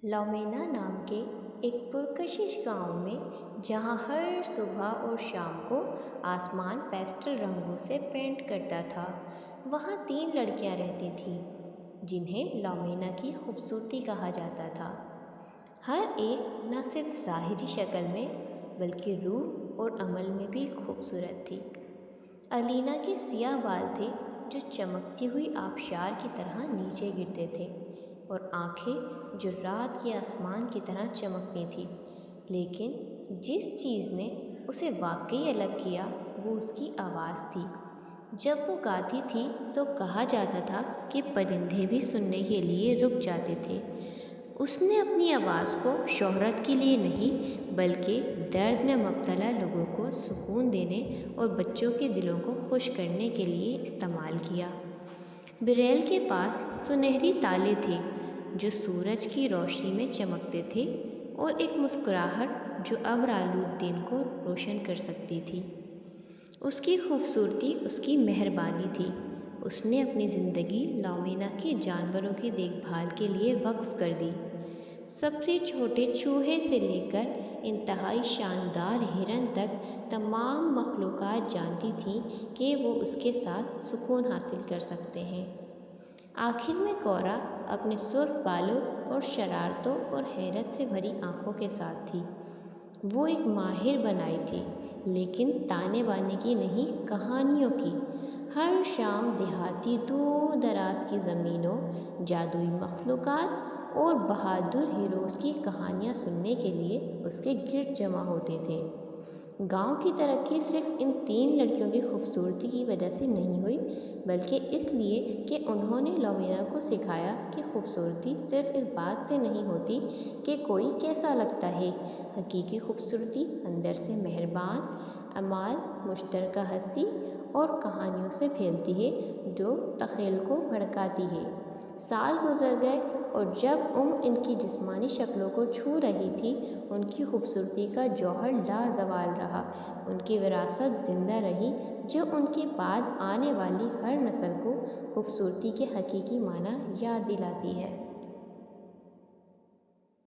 लौमेना नाम के एक पुरकशिश गांव में, जहां हर सुबह और शाम को आसमान पेस्टल रंगों से पेंट करता था, वहां 3 लड़कियां रहती थीं जिन्हें लौमेना की खूबसूरती कहा जाता था। हर एक न सिर्फ ज़ाहिरी शक्ल में बल्कि रूह और अमल में भी खूबसूरत थी। अलीना के सियाह बाल थे जो चमकती हुई आबशार की तरह नीचे गिरते थे, और आंखें जो रात के आसमान की तरह चमकती थीं। लेकिन जिस चीज़ ने उसे वाकई अलग किया वो उसकी आवाज़ थी। जब वो गाती थी तो कहा जाता था कि परिंदे भी सुनने के लिए रुक जाते थे। उसने अपनी आवाज़ को शोहरत के लिए नहीं बल्कि दर्द में मुब्तला लोगों को सुकून देने और बच्चों के दिलों को खुश करने के लिए इस्तेमाल किया। बिरेल के पास सुनहरी ताले थे जो सूरज की रोशनी में चमकते थे, और एक मुस्कुराहट जो अब्र आलूद दिन को रोशन कर सकती थी। उसकी खूबसूरती उसकी मेहरबानी थी। उसने अपनी ज़िंदगी लौमेना के जानवरों की देखभाल के लिए वक्फ कर दी। सबसे छोटे चूहे से लेकर इंतहाई शानदार हिरन तक तमाम मखलूक़ात जानती थीं कि वो उसके साथ सुकून हासिल कर सकते हैं। आखिर में कोरा अपने सुर्ख बालों और शरारतों और हैरत से भरी आंखों के साथ थी। वो एक माहिर बनाई थी, लेकिन ताने बाने की नहीं, कहानियों की। हर शाम देहाती दूर दराज की ज़मीनों, जादुई मखलूक़ात और बहादुर हीरोज़ की कहानियाँ सुनने के लिए उसके गिर्द जमा होते थे। गांव की तरक्की सिर्फ इन 3 लड़कियों की खूबसूरती की वजह से नहीं हुई, बल्कि इसलिए कि उन्होंने लौमेना को सिखाया कि खूबसूरती सिर्फ इस बात से नहीं होती कि कोई कैसा लगता है। हकीकी खूबसूरती अंदर से मेहरबान, अमाल, मुश्तरका हंसी और कहानियों से फैलती है जो तख़य्युल को भड़काती है। साल गुजर गए और जब इनकी जिस्मानी शक्लों को छू रही थी, उनकी खूबसूरती का जौहर लाजवाल रहा। उनकी विरासत ज़िंदा रही जो उनके बाद आने वाली हर नस्ल को खूबसूरती के हकीकी माना याद दिलाती है।